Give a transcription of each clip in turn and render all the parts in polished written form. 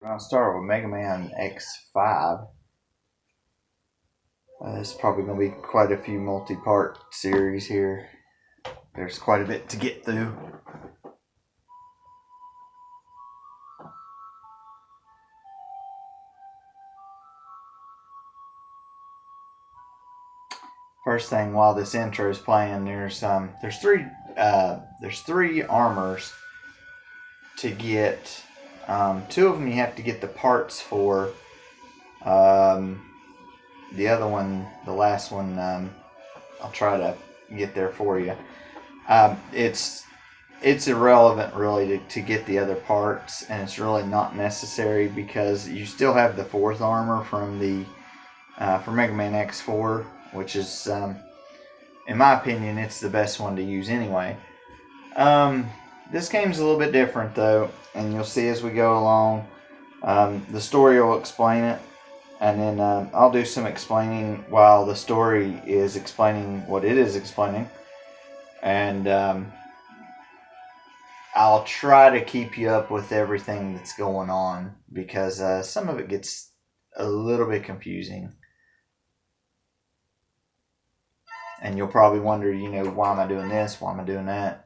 I'll start with Mega Man X5. It's probably going to be quite a few multi-part series here. There's quite a bit to get through. First thing, while this intro is playing, there's three armors to get. Two of them you have to get the parts for. The other one, the last one, I'll try to get there for you. It's irrelevant really to get the other parts, and it's really not necessary because you still have the fourth armor from the for Mega Man X4, which is in my opinion it's the best one to use anyway. This game's a little bit different though, and you'll see as we go along. The story will explain it, and then I'll do some explaining while the story is explaining what it is explaining. And I'll try to keep you up with everything that's going on because some of it gets a little bit confusing. And you'll probably wonder, why am I doing this? Why am I doing that?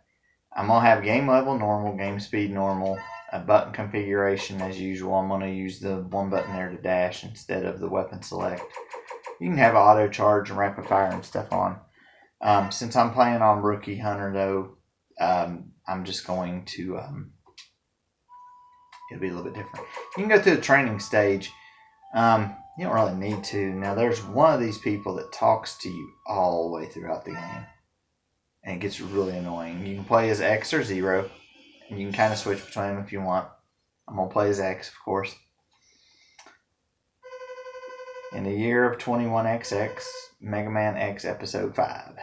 I'm going to have game level normal, game speed normal, a button configuration as usual. I'm going to use the one button there to dash instead of the weapon select. You can have auto charge and rapid fire and stuff on. Since I'm playing on Rookie Hunter though, I'm just going to, it'll be a little bit different. You can go through the training stage. You don't really need to. Now there's one of these people that talks to you all the way throughout the game. And it gets really annoying. You can play as X or Zero. And you can kind of switch between them if you want. I'm going to play as X, of course. In the year of 21XX, Mega Man X Episode 5.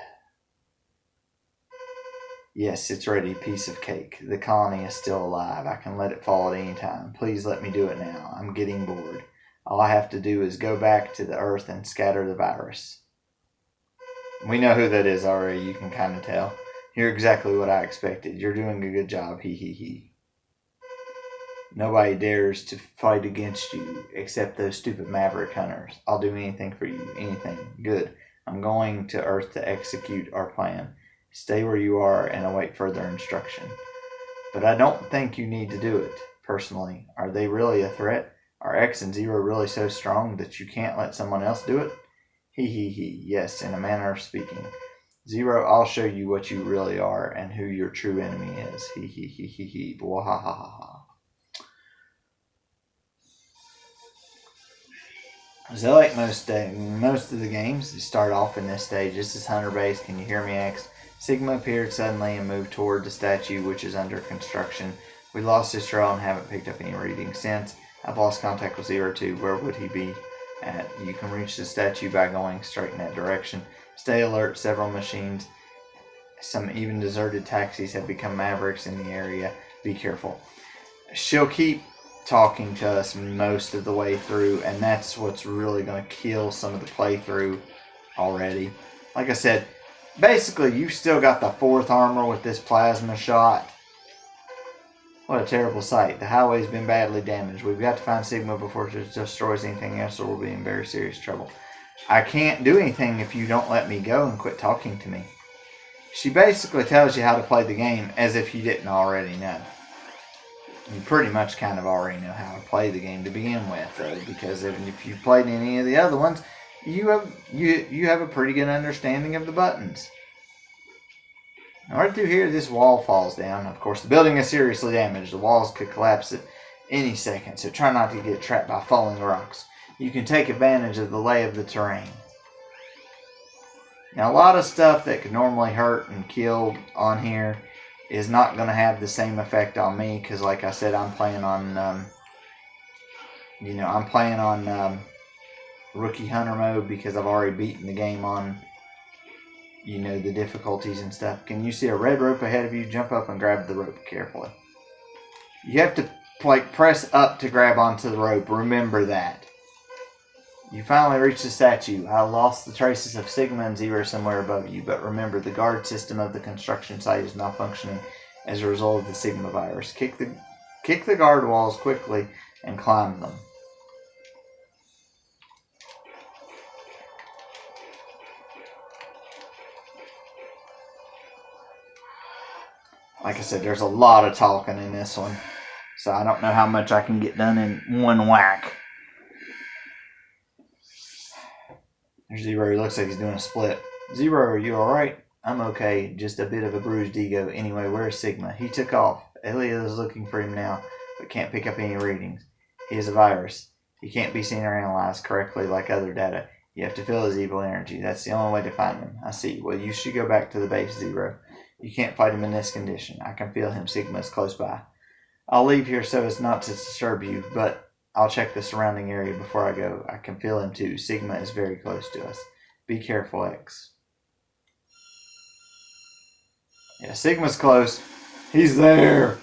Yes, it's ready. Piece of cake. The colony is still alive. I can let it fall at any time. Please let me do it now. I'm getting bored. All I have to do is go back to the Earth and scatter the virus. We know who that is already. You can kind of tell. You're exactly what I expected. You're doing a good job. He he he. Nobody dares to fight against you except those stupid Maverick hunters. I'll do anything for you. Anything. Good. I'm going to Earth to execute our plan. Stay where you are and await further instruction. But I don't think you need to do it, personally. Are they really a threat? Are X and Zero really so strong that you can't let someone else do it? He he he. Yes, in a manner of speaking. Zero, I'll show you what you really are and who your true enemy is. He he he he he. Blah ha ha ha ha. So like most of the games, you start off in this stage. This is Hunter Base. Can you hear me, X? Sigma appeared suddenly and moved toward the statue, which is under construction. We lost his trail and haven't picked up any readings since. I've lost contact with Zero too. Where would he be at? You can reach the statue by going straight in that direction. Stay alert. Several machines, some even deserted taxis have become Mavericks in the area. Be careful. She'll keep talking to us most of the way through, and that's what's really going to kill some of the playthrough already. Like I said, basically you've still got the fourth armor with this plasma shot. What a terrible sight. The highway's been badly damaged. We've got to find Sigma before it destroys anything else, or we'll be in very serious trouble. I can't do anything if you don't let me go and quit talking to me. She basically tells you how to play the game as if you didn't already know. You pretty much kind of already know how to play the game to begin with, though, because if you've played any of the other ones, you have a pretty good understanding of the buttons. Right through here, this wall falls down. Of course, the building is seriously damaged. The walls could collapse at any second, so try not to get trapped by falling rocks. You can take advantage of the lay of the terrain. Now, a lot of stuff that could normally hurt and kill on here is not going to have the same effect on me, because like I said, I'm playing on, Rookie Hunter mode because I've already beaten the game on the difficulties and stuff. Can you see a red rope ahead of you? Jump up and grab the rope carefully. You have to press up to grab onto the rope. Remember that. You finally reach the statue. I lost the traces of Sigma and Zero somewhere above you, but remember, the guard system of the construction site is malfunctioning as a result of the Sigma virus. Kick the guard walls quickly and climb them. Like I said, there's a lot of talking in this one, so I don't know how much I can get done in one whack. There's Zero. He looks like he's doing a split. Zero, are you alright? I'm okay. Just a bit of a bruised ego. Anyway, where's Sigma? He took off. Elliot is looking for him now, but can't pick up any readings. He is a virus. He can't be seen or analyzed correctly like other data. You have to feel his evil energy. That's the only way to find him. I see. Well, you should go back to the base, Zero. You can't fight him in this condition. I can feel him. Sigma is close by. I'll leave here so as not to disturb you, but I'll check the surrounding area before I go. I can feel him too. Sigma is very close to us. Be careful, X. Yeah, Sigma's close. He's there.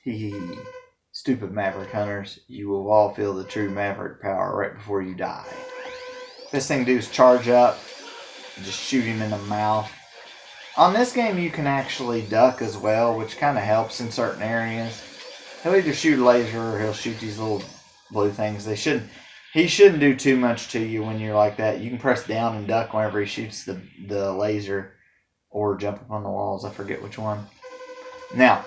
Hee. Stupid Maverick hunters. You will all feel the true Maverick power right before you die. This thing does charge up. Just shoot him in the mouth. On this game, you can actually duck as well, which kind of helps in certain areas. He'll either shoot a laser or he'll shoot these little blue things. He shouldn't do too much to you when you're like that. You can press down and duck whenever he shoots the laser, or jump up on the walls. I forget which one. Now,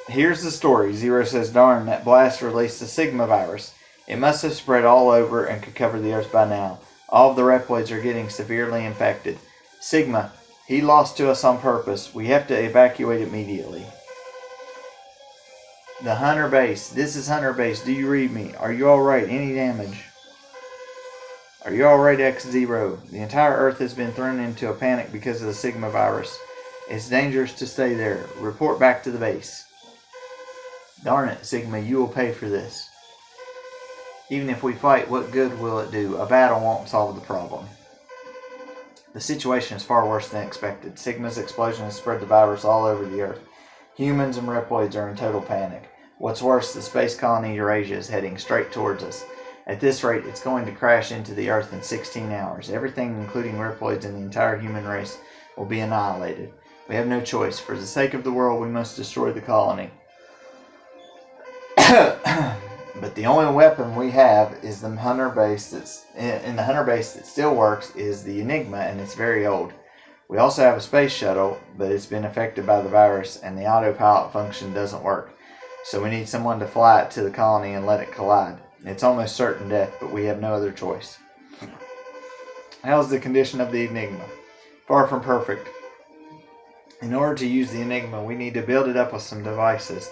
here's the story. Zero says, darn, that blast released the Sigma virus. It must have spread all over and could cover the Earth by now. All of the Reploids are getting severely infected. Sigma, he lost to us on purpose. We have to evacuate immediately. The Hunter base. This is Hunter base. Do you read me? Are you alright? Any damage? Are you alright, X-Zero? The entire Earth has been thrown into a panic because of the Sigma virus. It's dangerous to stay there. Report back to the base. Darn it, Sigma, you will pay for this. Even if we fight, what good will it do? A battle won't solve the problem. The situation is far worse than expected. Sigma's explosion has spread the virus all over the Earth. Humans and Reploids are in total panic. What's worse, the space colony Eurasia is heading straight towards us. At this rate, it's going to crash into the Earth in 16 hours. Everything, including Reploids and the entire human race, will be annihilated. We have no choice. For the sake of the world, we must destroy the colony. But the only weapon we have is the Hunter base in the Hunter base that still works is the Enigma, and it's very old. We also have a space shuttle, but it's been affected by the virus, and the autopilot function doesn't work. So we need someone to fly it to the colony and let it collide. It's almost certain death, but we have no other choice. How's the condition of the Enigma? Far from perfect. In order to use the Enigma, we need to build it up with some devices.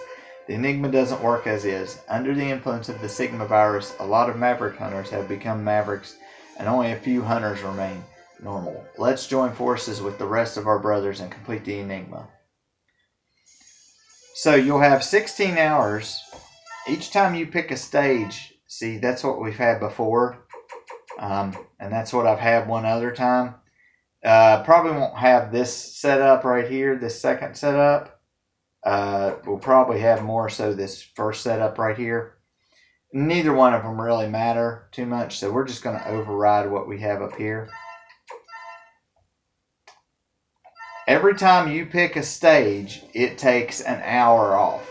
The Enigma doesn't work as is. Under the influence of the Sigma virus, a lot of Maverick hunters have become Mavericks, and only a few hunters remain normal. Let's join forces with the rest of our brothers and complete the Enigma. So you'll have 16 hours. Each time you pick a stage, see, that's what we've had before, and that's what I've had one other time. Probably won't have this setup right here, this second setup. We'll probably have more so this first setup right here. Neither one of them really matter too much, so we're just going to override what we have up here. Every time you pick a stage, it takes an hour off.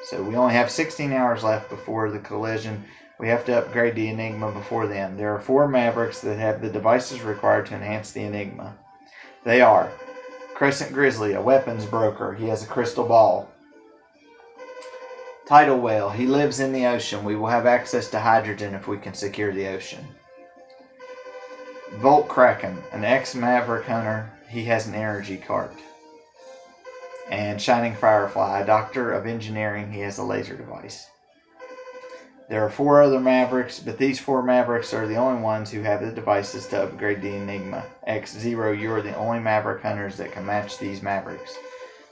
So we only have 16 hours left before the collision. We have to upgrade the Enigma before then. There are 4 Mavericks that have the devices required to enhance the Enigma. They are Crescent Grizzly, a weapons broker. He has a crystal ball. Tidal Whale. He lives in the ocean. We will have access to hydrogen if we can secure the ocean. Volt Kraken, an ex-Maverick hunter. He has an energy cart. And Shining Firefly, a doctor of engineering. He has a laser device. There are 4 other Mavericks, but these 4 Mavericks are the only ones who have the devices to upgrade the Enigma. X-Zero, you are the only Maverick hunters that can match these Mavericks.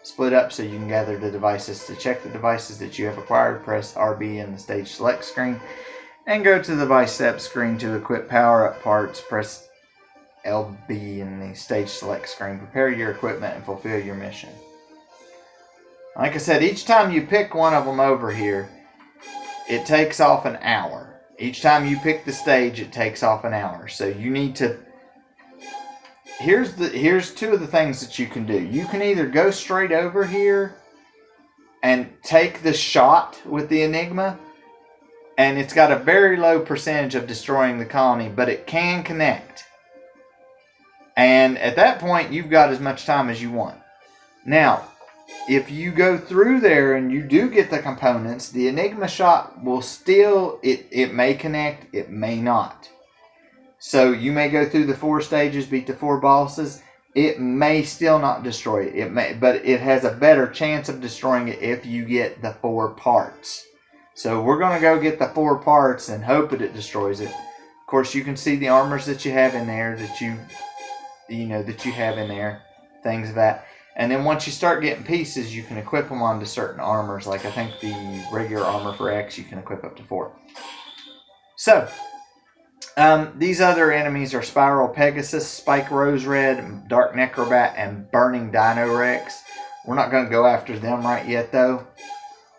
Split up so you can gather the devices. To check the devices that you have acquired, press RB in the stage select screen, and go to the bicep screen to equip power-up parts. Press LB in the stage select screen. Prepare your equipment and fulfill your mission. Like I said, each time you pick one of them over here, it takes off an hour. Each time you pick the stage, it takes off an hour. So you need to here's two of the things that you can do. You can either go straight over here and take the shot with the Enigma, and it's got a very low percentage of destroying the colony, but it can connect. And at that point, you've got as much time as you want. Now, if you go through there and you do get the components, the Enigma shot will still, it may connect, it may not. So you may go through the 4 stages, beat the 4 bosses. It may still not destroy it. It may, but it has a better chance of destroying it if you get the 4 parts. So we're going to go get the 4 parts and hope that it destroys it. Of course, you can see the armors that you have in there, that you have in there, things of that. And then once you start getting pieces, you can equip them onto certain armors. Like I think the regular armor for X, you can equip up to 4. So, these other enemies are Spiral Pegasus, Spike Rose Red, Dark Necrobat, and Burning Dino Rex. We're not going to go after them right yet, though.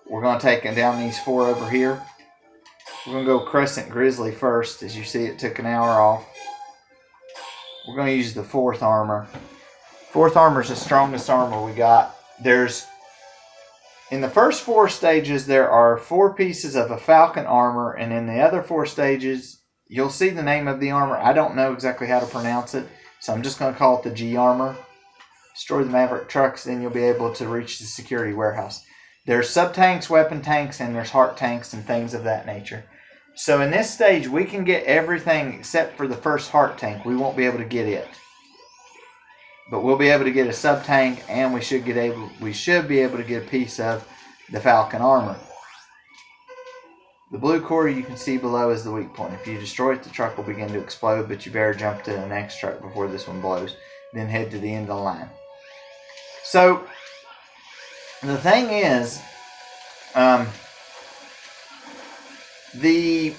We're going to take down these 4 over here. We're going to go Crescent Grizzly first. As you see, it took an hour off. We're going to use the 4th armor. 4th armor is the strongest armor we got. In the first 4 stages, there are 4 pieces of a Falcon armor, and in the other 4 stages, you'll see the name of the armor. I don't know exactly how to pronounce it, so I'm just going to call it the G armor. Destroy the Maverick trucks, then you'll be able to reach the security warehouse. There's sub-tanks, weapon tanks, and there's heart tanks and things of that nature. So in this stage, we can get everything except for the first heart tank. We won't be able to get it. But we'll be able to get a sub-tank, and we should be able to get a piece of the Falcon armor. The blue core you can see below is the weak point. If you destroy it, the truck will begin to explode, but you better jump to the next truck before this one blows. Then head to the end of the line. So, the thing is, the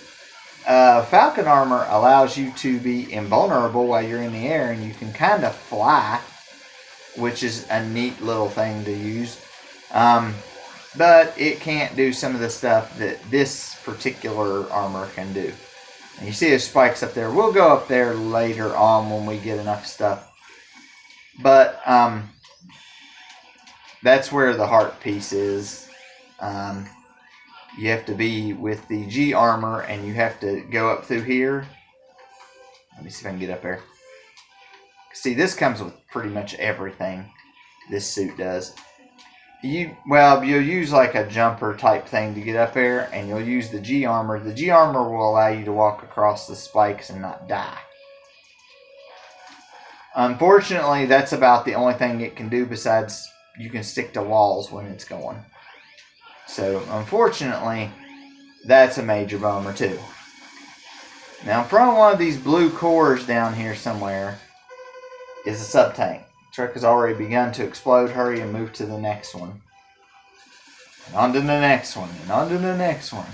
Falcon armor allows you to be invulnerable while you're in the air, and you can kind of fly, which is a neat little thing to use. But it can't do some of the stuff that this particular armor can do. And you see the spikes up there. We'll go up there later on when we get enough stuff. But that's where the heart piece is. You have to be with the G armor, and you have to go up through here. Let me see if I can get up there. See, this comes with pretty much everything. This suit does. You'll use like a jumper type thing to get up there, and you'll use the G armor. The G armor will allow you to walk across the spikes and not die. Unfortunately, that's about the only thing it can do, besides you can stick to walls when it's going. So, unfortunately, that's a major bummer too. Now, in front of one of these blue cores down here somewhere is a sub-tank. The truck has already begun to explode. Hurry and move to the next one. And on to the next one. And on to the next one.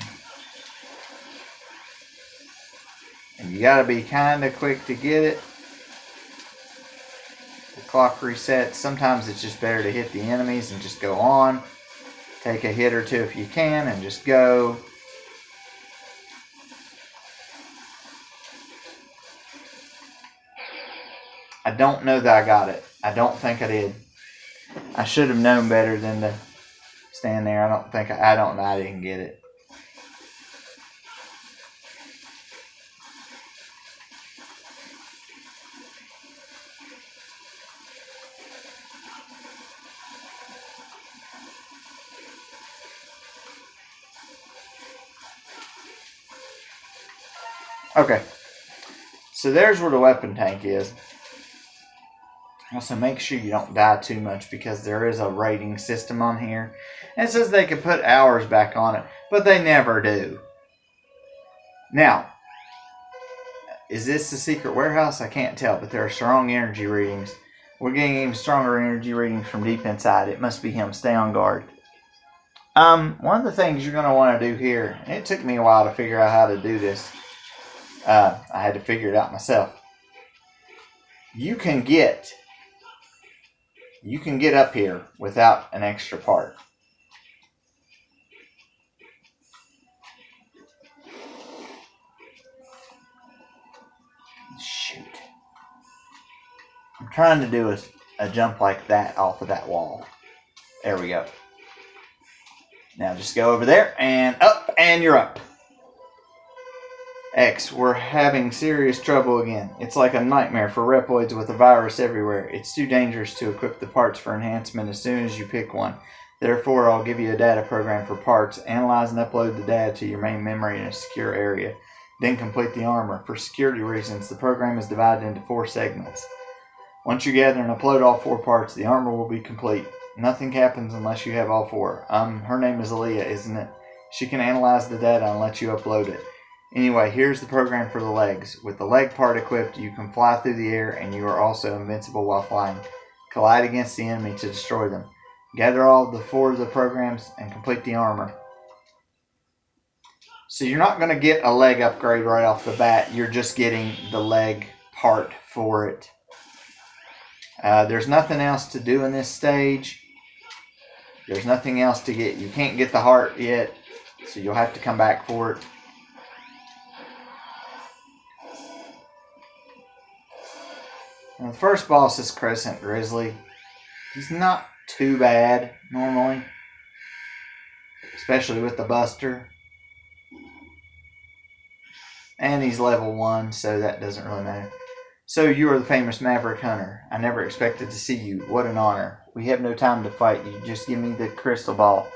And you gotta be kinda quick to get it. The clock resets. Sometimes it's just better to hit the enemies and just go on. Take a hit or two if you can and just go. I don't know that I got it. I don't think I did. I should have known better than to stand there. I didn't get it. Okay, so there's where the weapon tank is. Also, make sure you don't die too much, because there is a rating system on here. And it says they can put hours back on it, but they never do. Now, is this the secret warehouse? I can't tell, but there are strong energy readings. We're getting even stronger energy readings from deep inside. It must be him. Stay on guard. One of the things you're going to want to do here, and it took me a while to figure out how to do this. I had to figure it out myself. You can get up here without an extra part. Shoot. trying to do a jump like that off of that wall. There we go. Now just go over there and up, and you're up. X, we're having serious trouble again. It's like a nightmare for Reploids with a virus everywhere. It's too dangerous to equip the parts for enhancement as soon as you pick one. Therefore, I'll give you a data program for parts. Analyze and upload the data to your main memory in a secure area. Then complete the armor. For security reasons, the program is divided into 4 segments. Once you gather and upload all 4 parts, the armor will be complete. Nothing happens unless you have all 4. Her name is Aaliyah, isn't it? She can analyze the data and let you upload it. Anyway, here's the program for the legs. With the leg part equipped, you can fly through the air, and you are also invincible while flying. Collide against the enemy to destroy them. Gather all the 4 of the programs and complete the armor. So you're not going to get a leg upgrade right off the bat. You're just getting the leg part for it. There's nothing else to do in this stage. There's nothing else to get. You can't get the heart yet, so you'll have to come back for it. Now, the first boss is Crescent Grizzly. He's not too bad normally, especially with the Buster. And he's level 1, so that doesn't really matter. So you are the famous Maverick Hunter. I never expected to see you. What an honor. We have no time to fight you. Just give me the crystal ball.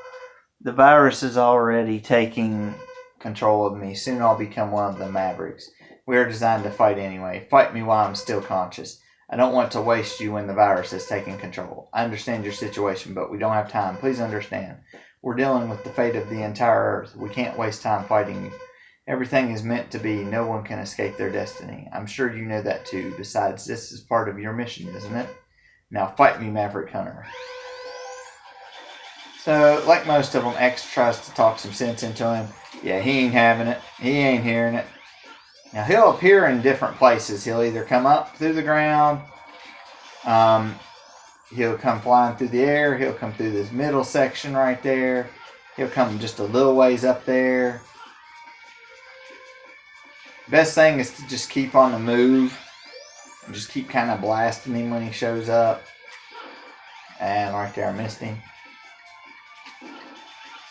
The virus is already taking control of me. Soon I'll become one of the Mavericks. We are designed to fight anyway. Fight me while I'm still conscious. I don't want to waste you when the virus is taking control. I understand your situation, but we don't have time. Please understand. We're dealing with the fate of the entire Earth. We can't waste time fighting you. Everything is meant to be. No one can escape their destiny. I'm sure you know that too. Besides, this is part of your mission, isn't it? Now fight me, Maverick Hunter. So, like most of them, X tries to talk some sense into him. Yeah, he ain't having it. He ain't hearing it. Now, he'll appear in different places. He'll either come up through the ground. He'll come flying through the air. He'll come through this middle section right there. He'll come just a little ways up there. Best thing is to just keep on the move. And just keep kind of blasting him when he shows up. And right there, I missed him.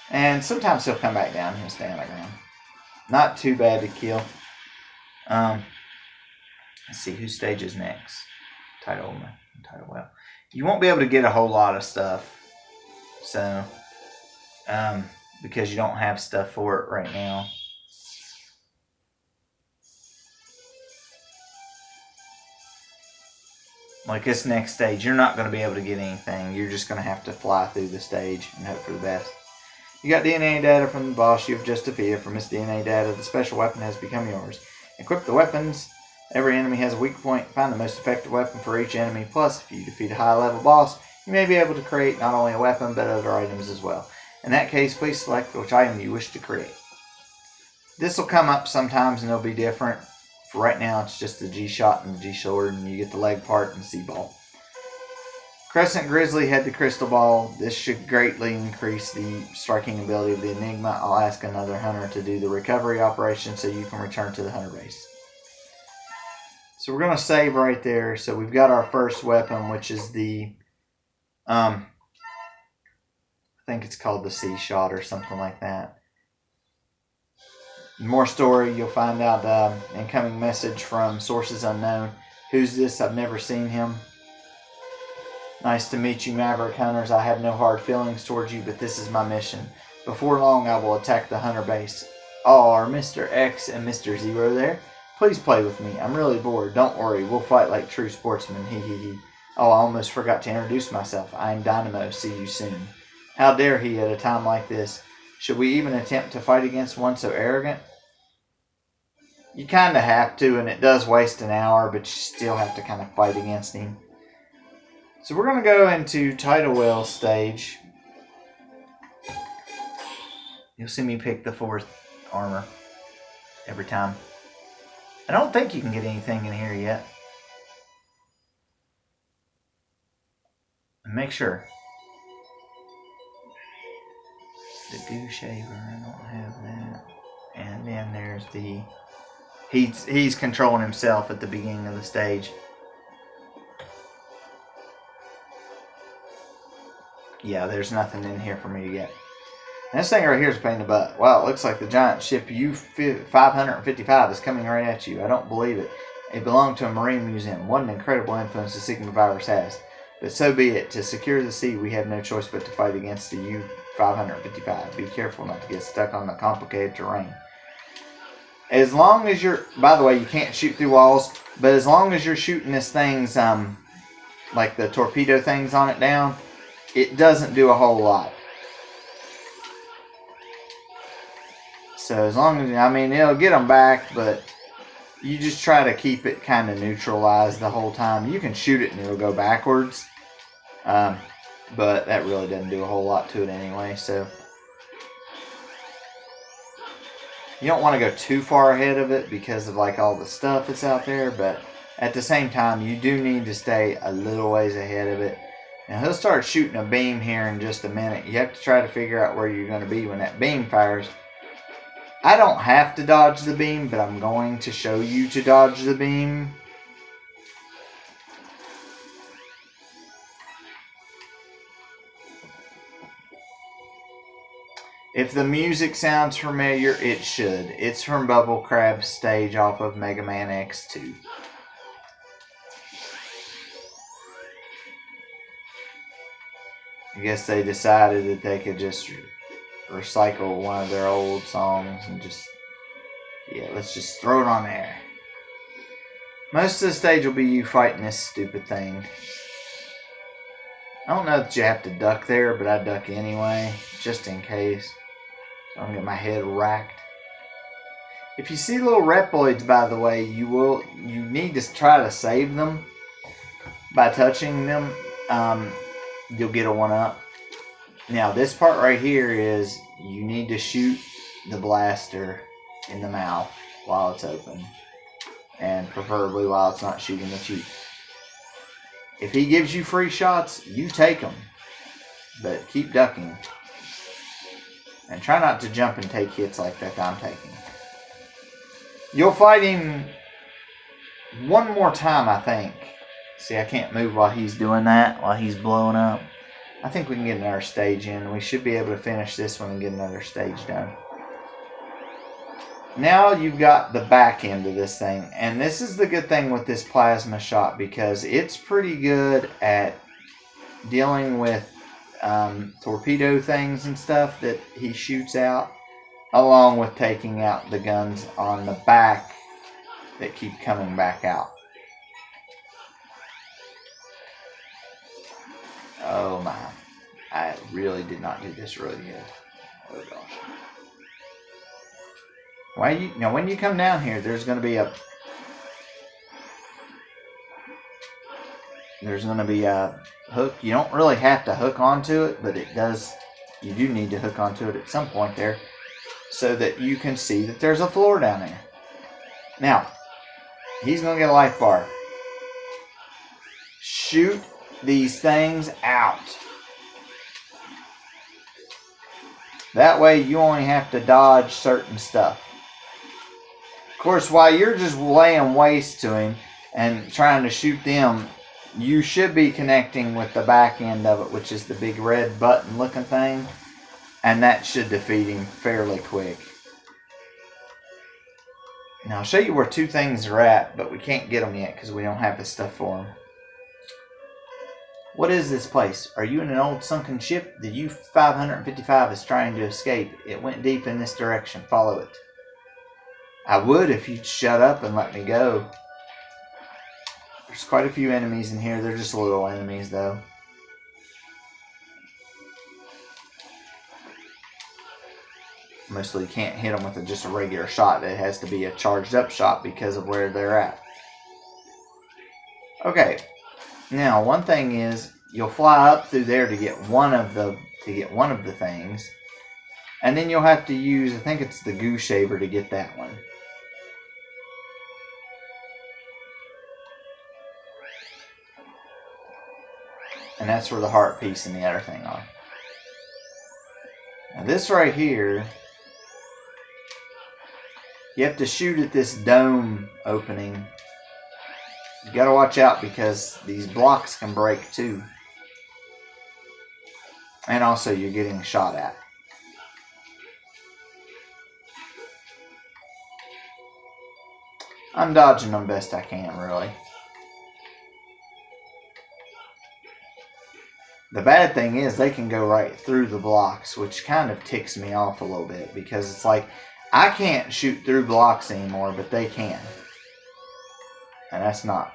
And sometimes he'll come back down. He'll stay on the ground. Not too bad to kill. Let's see, whose stage is next? Title well. You won't be able to get a whole lot of stuff. So, because you don't have stuff for it right now. Like this next stage, you're not going to be able to get anything. You're just going to have to fly through the stage and hope for the best. You got DNA data from the boss you've just defeated. From this DNA data, the special weapon has become yours. Equip the weapons. Every enemy has a weak point. Find the most effective weapon for each enemy. Plus, if you defeat a high-level boss, you may be able to create not only a weapon, but other items as well. In that case, please select which item you wish to create. This will come up sometimes and it'll be different. For right now, it's just the G-Shot and the G-Sword, and you get the leg part and the C-Ball. Crescent Grizzly had the crystal ball. This should greatly increase the striking ability of the Enigma. I'll ask another hunter to do the recovery operation so you can return to the hunter base. So we're going to save right there. So we've got our first weapon, which is the, I think it's called the C-Shot or something like that. More story, you'll find out incoming message from sources unknown. Who's this? I've never seen him. Nice to meet you, Maverick Hunters. I have no hard feelings towards you, but this is my mission. Before long, I will attack the hunter base. Oh, are Mr. X and Mr. Zero there? Please play with me. I'm really bored. Don't worry. We'll fight like true sportsmen. Hee hee hee. Oh, I almost forgot to introduce myself. I am Dynamo. See you soon. How dare he at a time like this? Should we even attempt to fight against one so arrogant? You kind of have to, and it does waste an hour, but you still have to kind of fight against him. So we're going to go into Tidal Well stage. You'll see me pick the 4th armor every time. I don't think you can get anything in here yet. And make sure. The Goo Shaver, I don't have that. And then there's the... He's controlling himself at the beginning of the stage. Yeah, there's nothing in here for me to get. And this thing right here is a pain in the butt. Wow, it looks like the giant ship U-555 is coming right at you. I don't believe it. It belonged to a marine museum. What an incredible influence the Sigma virus has. But so be it. To secure the sea, we have no choice but to fight against the U-555. Be careful not to get stuck on the complicated terrain. As long as you're... By the way, you can't shoot through walls, but as long as you're shooting this thing's, like the torpedo things on it down, it doesn't do a whole lot. So as long as, I mean, it'll get them back, but you just try to keep it kind of neutralized the whole time. You can shoot it and it'll go backwards, but that really doesn't do a whole lot to it anyway. So you don't want to go too far ahead of it because of like all the stuff that's out there, but at the same time, you do need to stay a little ways ahead of it. Now he'll start shooting a beam here in just a minute. You have to try to figure out where you're going to be when that beam fires. I don't have to dodge the beam, but I'm going to show you to dodge the beam. If the music sounds familiar, it should. It's from Bubble Crab's stage off of Mega Man X2. I guess they decided that they could just recycle one of their old songs and just, yeah, let's just throw it on there. Most of the stage will be you fighting this stupid thing. I don't know that you have to duck there, but I duck anyway, just in case. So I don't get my head racked. If you see little Reploids, by the way, you need to try to save them by touching them. You'll get a 1-up. Now this part right here is you need to shoot the blaster in the mouth while it's open, and preferably while it's not shooting at you. If he gives you free shots, you take them, but keep ducking and try not to jump and take hits like that I'm taking. You'll fight him one more time, I think. See, I can't move while he's doing that, while he's blowing up. I think we can get another stage in. We should be able to finish this one and get another stage done. Now you've got the back end of this thing. And this is the good thing with this plasma shot, because it's pretty good at dealing with torpedo things and stuff that he shoots out, along with taking out the guns on the back that keep coming back out. Oh my, I really did not do this really good. Oh gosh. Now when you come down here, there's going to be a hook. You don't really have to hook onto it, but you do need to hook onto it at some point there so that you can see that there's a floor down there. Now, he's going to get a life bar. Shoot these things out. That way you only have to dodge certain stuff. Of course, while you're just laying waste to him and trying to shoot them, you should be connecting with the back end of it, which is the big red button looking thing, and that should defeat him fairly quick. Now I'll show you where two things are at, but we can't get them yet because we don't have the stuff for them. What is this place? Are you in an old sunken ship? The U-555 is trying to escape. It went deep in this direction. Follow it. I would if you'd shut up and let me go. There's quite a few enemies in here. They're just little enemies though. Mostly you can't hit them with just a regular shot. It has to be a charged up shot because of where they're at. Okay. Now, one thing is, you'll fly up through there to get one of the things, and then you'll have to use, I think it's the goo shaver to get that one. And that's where the heart piece and the other thing are. Now this right here, you have to shoot at this dome opening. You gotta watch out because these blocks can break too. And also you're getting shot at. I'm dodging them best I can, really. The bad thing is they can go right through the blocks, which kind of ticks me off a little bit, because it's like I can't shoot through blocks anymore, but they can. And that's not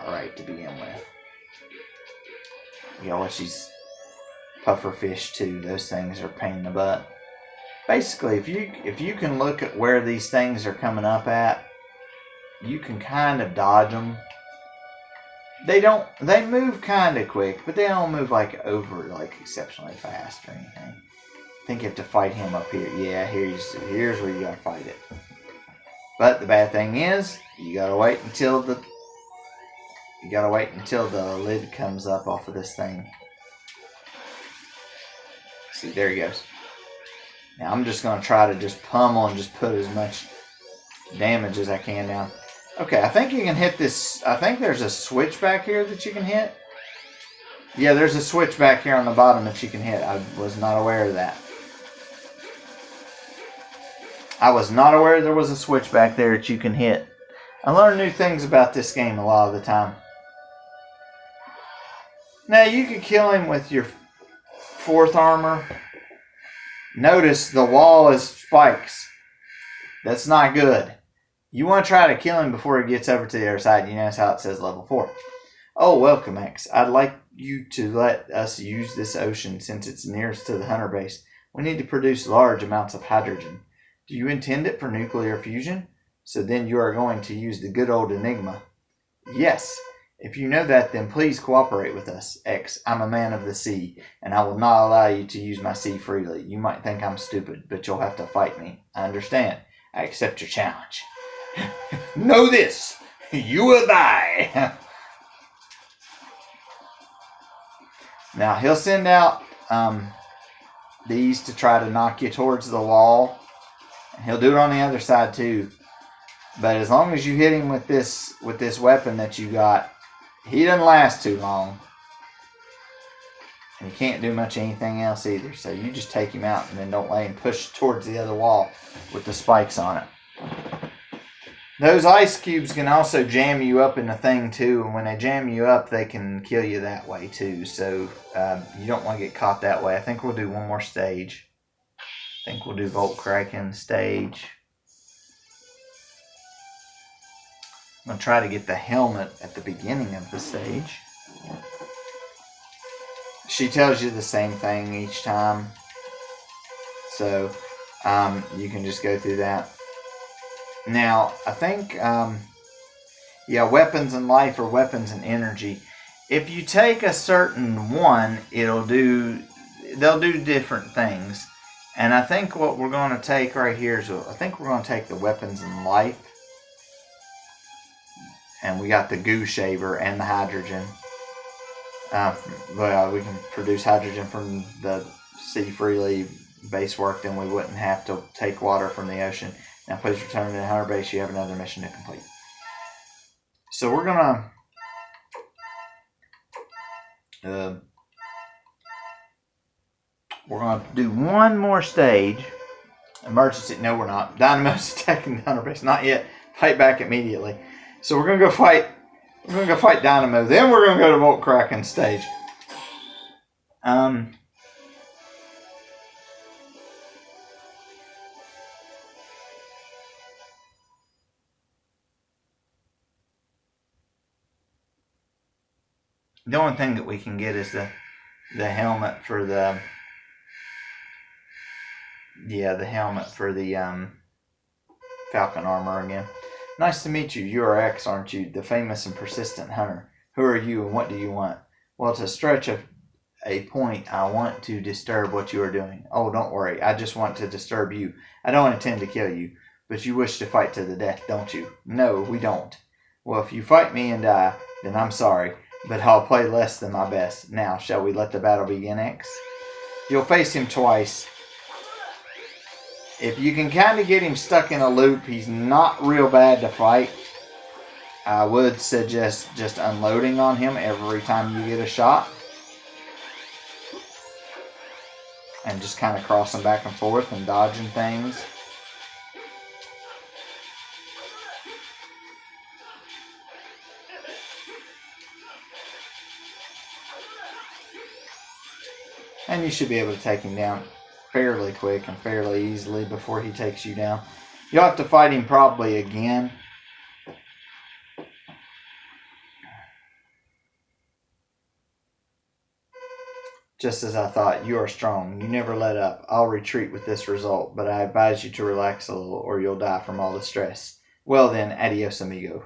right to begin with. You know what, she's puffer fish too. Those things are a pain in the butt. Basically, if you can look at where these things are coming up at, you can kind of dodge them. They move kind of quick, but they don't move like exceptionally fast or anything. I think you have to fight him up here. Yeah, here's where you gotta fight it. But the bad thing is, you gotta wait until the lid comes up off of this thing. See, there he goes. Now I'm just gonna try to just pummel and just put as much damage as I can down. Okay, I think you can hit this. I think there's a switch back here that you can hit. Yeah, there's a switch back here on the bottom that you can hit. I was not aware of that. I was not aware there was a switch back there that you can hit. I learn new things about this game a lot of the time. Now, you could kill him with your 4th armor. Notice the wall is spikes. That's not good. You want to try to kill him before he gets over to the other side. You notice how it says level 4. Oh, welcome, X. I'd like you to let us use this ocean since it's nearest to the hunter base. We need to produce large amounts of hydrogen. Do you intend it for nuclear fusion? So then you are going to use the good old Enigma. Yes. If you know that, then please cooperate with us, X. I'm a man of the sea, and I will not allow you to use my sea freely. You might think I'm stupid, but you'll have to fight me. I understand. I accept your challenge. Know this, you will die. Now, he'll send out these to try to knock you towards the wall. He'll do it on the other side too. But as long as you hit him with this weapon that you got, he doesn't last too long. And you can't do much anything else either. So you just take him out and then don't let him push towards the other wall with the spikes on it. Those ice cubes can also jam you up in the thing too, and when they jam you up, they can kill you that way too. So you don't want to get caught that way. I think we'll do one more stage. I think we'll do Volt Kraken stage. I'm going to try to get the helmet at the beginning of the stage. She tells you the same thing each time. So you can just go through that. Now, I think, weapons and life or weapons and energy. If you take a certain one, they'll do different things. And I think what we're going to take right here is, I think we're going to take the weapons and life. And we got the goo shaver and the hydrogen. We can produce hydrogen from the sea freely base work, then we wouldn't have to take water from the ocean. Now please return to the hunter base. You have another mission to complete. So we're gonna do one more stage. Emergency. No, we're not. Dynamo's attacking the hunter base. Not yet. Fight back immediately. So we're gonna go fight. We're gonna go fight Dynamo. Then we're gonna go to Volt Kraken stage. The only thing that we can get is the helmet for the Falcon armor again. Nice to meet you. You are X, aren't you? The famous and persistent hunter. Who are you and what do you want? Well, to stretch a point, I want to disturb what you are doing. Oh, don't worry. I just want to disturb you. I don't intend to kill you. But you wish to fight to the death, don't you? No, we don't. Well, if you fight me and die, then I'm sorry. But I'll play less than my best. Now, shall we let the battle begin, X? You'll face him twice. If you can kind of get him stuck in a loop, he's not real bad to fight. I would suggest just unloading on him every time you get a shot. and just kind of crossing back and forth and dodging things. And you should be able to take him down fairly quick and fairly easily before he takes you down. You'll have to fight him probably again. Just as I thought, you are strong. You never let up. I'll retreat with this result, but I advise you to relax a little or you'll die from all the stress. Well then, adios amigo.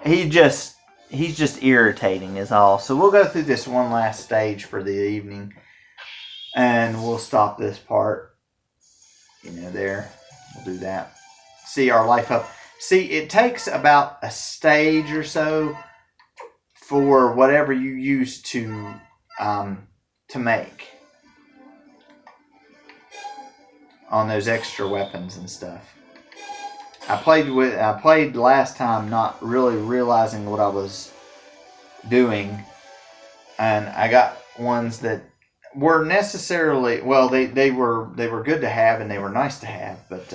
He's just irritating is all. So we'll go through this one last stage for the evening. And we'll stop this part. There. We'll do that. See our life up. See, it takes about a stage or so for whatever you use to make on those extra weapons and stuff. I played last time not really realizing what I was doing, and I got ones that were necessarily they were good to have and they were nice to have, but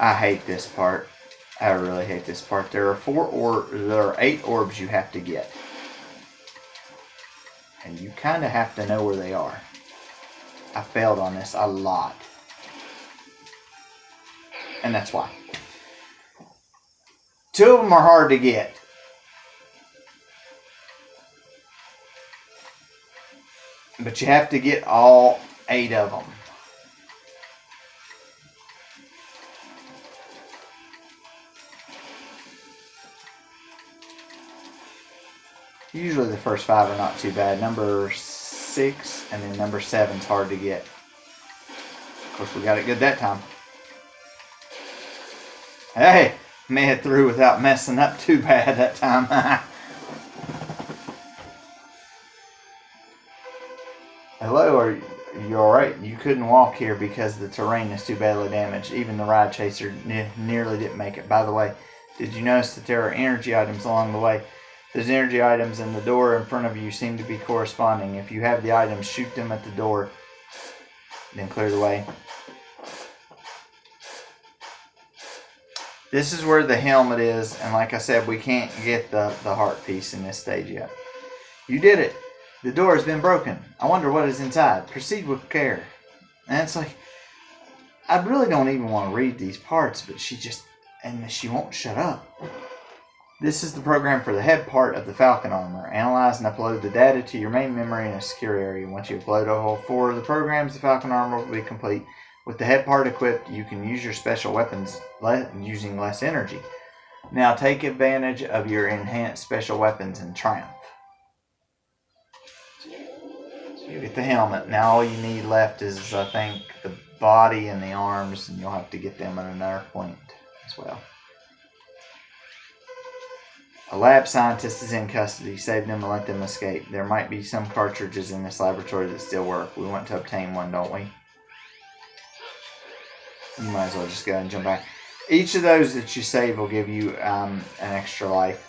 I hate this part. I really hate this part. There are 8 orbs you have to get, and you kind of have to know where they are. I failed on this a lot, and that's why. 2 of them are hard to get. But you have to get all 8 of them. Usually the first 5 are not too bad. Number 6 and then number 7 is hard to get. Of course, we got it good that time. Hey, made it through without messing up too bad that time. Hello, are you alright? You couldn't walk here because the terrain is too badly damaged. Even the ride chaser nearly didn't make it. By the way, did you notice that there are energy items along the way? Those energy items in the door in front of you seem to be corresponding. If you have the items, shoot them at the door, then clear the way. This is where the helmet is, and like I said, we can't get the heart piece in this stage yet. You did it. The door has been broken. I wonder what is inside. Proceed with care. And it's like, I really don't even want to read these parts, but she won't shut up. This is the program for the head part of the Falcon armor. Analyze and upload the data to your main memory in a secure area. Once you upload all 4 of the programs, the Falcon armor will be complete. With the head part equipped, you can use your special weapons using less energy. Now take advantage of your enhanced special weapons in Triumph. You get the helmet. Now all you need left is, I think, the body and the arms, and you'll have to get them at another point as well. A lab scientist is in custody. Save them and let them escape. There might be some cartridges in this laboratory that still work. We want to obtain one, don't we? You might as well just go and jump back. Each of those that you save will give you an extra life.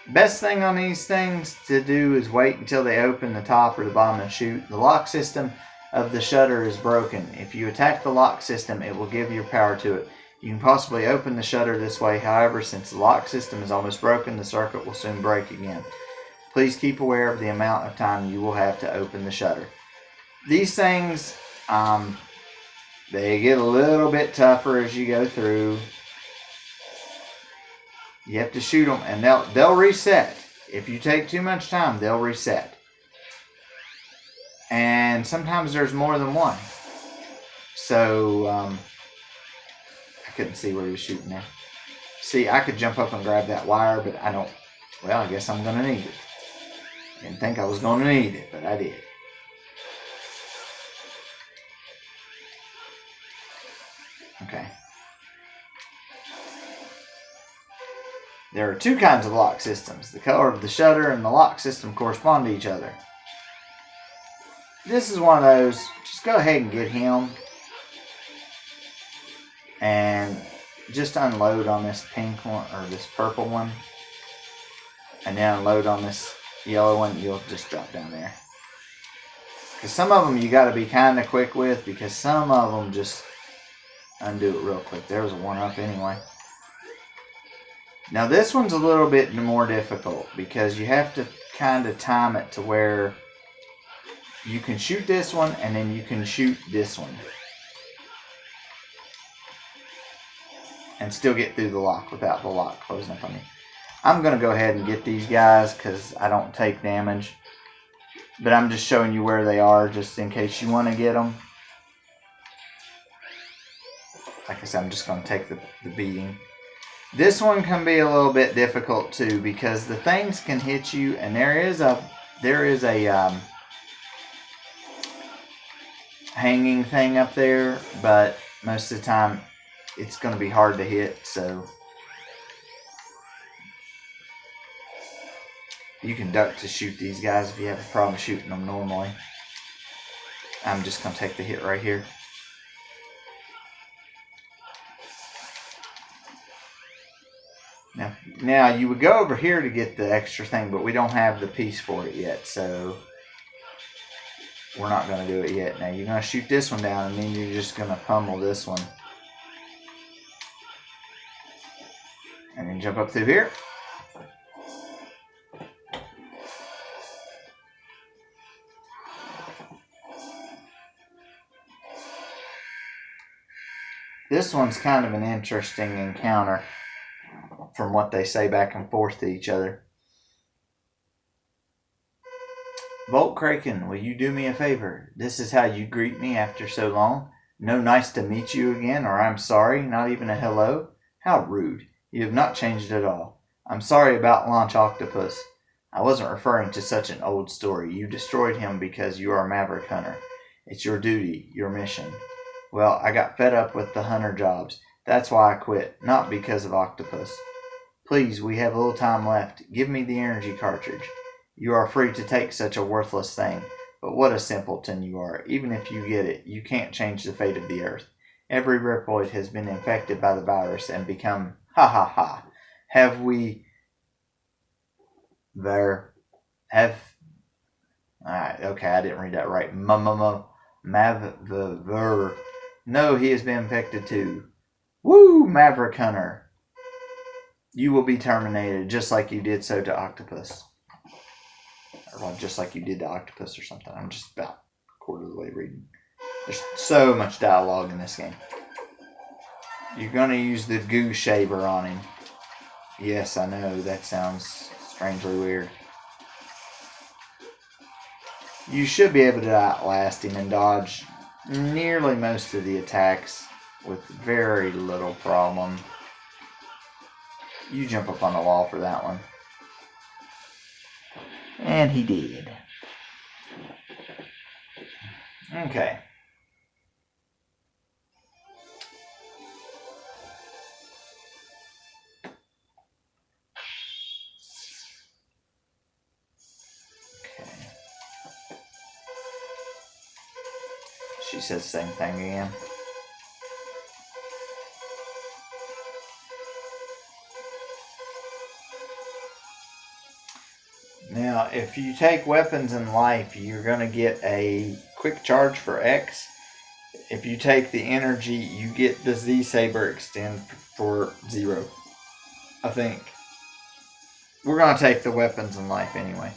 Best thing on these things to do is wait until they open the top or the bottom and shoot. The lock system of the shutter is broken. If you attack the lock system, it will give your power to it. You can possibly open the shutter this way. However, since the lock system is almost broken, the circuit will soon break again. Please keep aware of the amount of time you will have to open the shutter. These things, they get a little bit tougher as you go through. You have to shoot them, and they'll reset. If you take too much time, they'll reset. And sometimes there's more than one. So, I couldn't see where he was shooting there. See, I could jump up and grab that wire, but I don't. Well, I guess I'm going to need it. Didn't think I was going to need it, but I did. Okay. There are 2 kinds of lock systems. The color of the shutter and the lock system correspond to each other. This is one of those. Just go ahead and get him. And just unload on this pink one, or this purple one. And then unload on this yellow one. You'll just drop down there. Because some of them you got to be kind of quick with, because some of them just undo it real quick. There was a 1-up anyway. Now this one's a little bit more difficult because you have to kind of time it to where you can shoot this one and then you can shoot this one. And still get through the lock without the lock closing up on you. I'm going to go ahead and get these guys because I don't take damage. But I'm just showing you where they are just in case you want to get them. Like I said, I'm just going to take the beating. This one can be a little bit difficult too because the things can hit you, and there is a hanging thing up there, but most of the time it's going to be hard to hit, so you can duck to shoot these guys if you have a problem shooting them normally. I'm just going to take the hit right here. Now you would go over here to get the extra thing, but we don't have the piece for it yet, so we're not going to do it yet. Now you're going to shoot this one down, and then you're just going to pummel this one. And then jump up through here. This one's kind of an interesting encounter from what they say back and forth to each other. Volt Kraken, will you do me a favor? This is how you greet me after so long? No nice to meet you again, or I'm sorry, not even a hello? How rude. You have not changed at all. I'm sorry about Launch Octopus. I wasn't referring to such an old story. You destroyed him because you are a maverick hunter. It's your duty, your mission. Well, I got fed up with the hunter jobs. That's why I quit, not because of Octopus. Please, we have a little time left. Give me the energy cartridge. You are free to take such a worthless thing, but what a simpleton you are. Even if you get it, you can't change the fate of the earth. Every Riploid has been infected by the virus and become ha ha ha. Have we there have alright, okay, I didn't read that right. Mav no, he has been infected too. Woo, Maverick Hunter. You will be terminated just like you did so to Octopus. Or just like you did to Octopus or something. I'm just about a quarter of the way reading. There's so much dialogue in this game. You're going to use the goo shaver on him. Yes, I know. That sounds strangely weird. You should be able to outlast him and dodge nearly most of the attacks with very little problem. You jump up on the wall for that one. And he did. Okay. She says the same thing again. Now, if you take weapons in life, you're going to get a quick charge for X. If you take the energy, you get the Z-Saber extend for 0. I think. We're going to take the weapons in life anyway.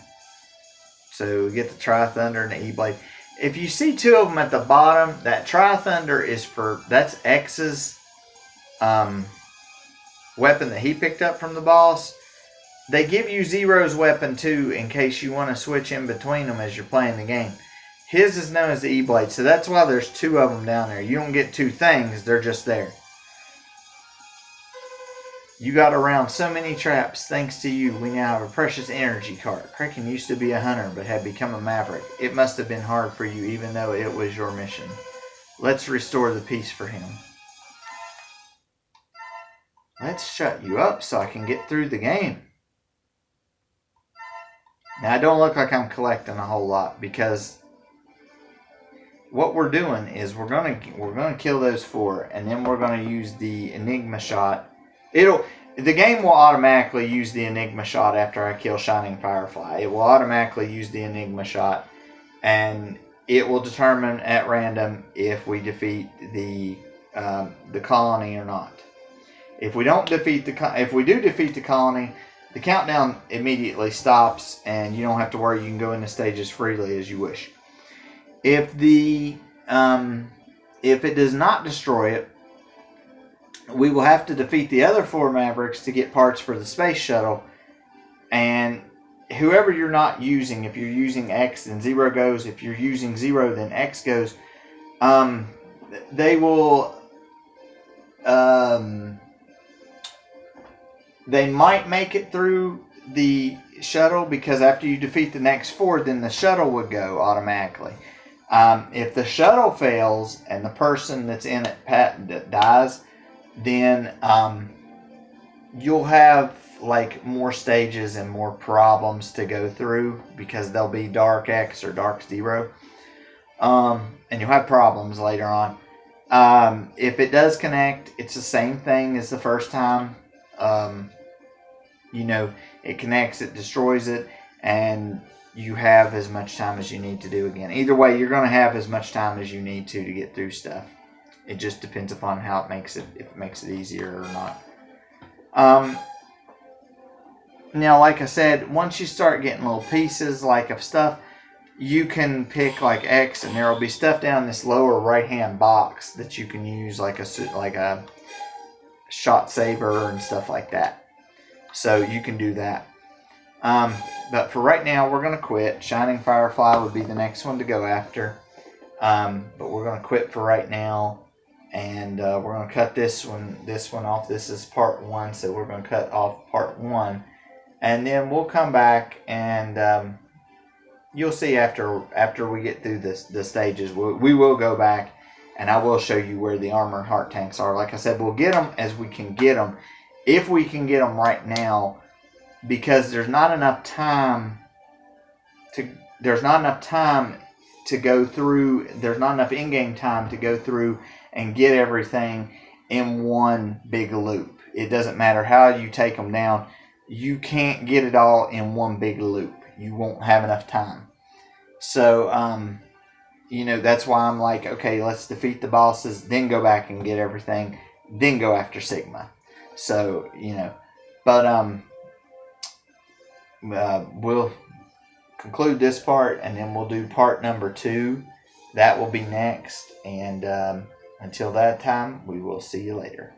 So we get the Tri-Thunder and the E-Blade. If you see 2 of them at the bottom, that Tri-Thunder is for, that's X's weapon that he picked up from the boss. They give you Zero's weapon too in case you want to switch in between them as you're playing the game. His is known as the E-Blade, so that's why there's 2 of them down there. You don't get 2 things, they're just there. You got around so many traps. Thanks to you, we now have a precious energy cart. Kraken used to be a hunter, but had become a maverick. It must have been hard for you, even though it was your mission. Let's restore the peace for him. Let's shut you up so I can get through the game. Now, I don't look like I'm collecting a whole lot because what we're doing is we're gonna kill those 4, and then we're gonna use the Enigma shot. The game will automatically use the Enigma shot after I kill Shining Firefly. It will automatically use the Enigma shot, and it will determine at random if we defeat the colony or not. If we don't defeat if we do defeat the colony, the countdown immediately stops, and you don't have to worry. You can go into stages freely as you wish. If it does not destroy it, we will have to defeat the other 4 Mavericks to get parts for the space shuttle. And whoever you're not using, if you're using X, then 0 goes. If you're using 0, then X goes. They will. They might make it through the shuttle, because after you defeat the next 4, then the shuttle would go automatically. If the shuttle fails and the person that's in it dies, then you'll have like more stages and more problems to go through, because there'll be Dark X or Dark 0, and you'll have problems later on. If it does connect, it's the same thing as the first time. It connects, it destroys it, and you have as much time as you need to do again. Either way, you're going to have as much time as you need to get through stuff. It just depends upon how it makes it, if it makes it easier or not. Now, like I said, once you start getting little pieces like of stuff, you can pick like X, and there will be stuff down this lower right-hand box that you can use, like a shot saber and stuff like that. So you can do that. But for right now, we're going to quit. Shining Firefly would be the next one to go after. But we're going to quit for right now. And we're going to cut this one off. This is part 1, so we're going to cut off part 1. And then we'll come back, and you'll see after we get through the stages, we will go back, and I will show you where the armor and heart tanks are. Like I said, we'll get them as we can get them. If we can get them right now, because there's not enough time to go through. There's not enough in-game time to go through and get everything in one big loop. It doesn't matter how you take them down. You can't get it all in one big loop. You won't have enough time. So, that's why I'm like, okay, let's defeat the bosses, then go back and get everything, then go after Sigma. So, but we'll conclude this part, and then we'll do part number 2. That will be next, and until that time, we will see you later.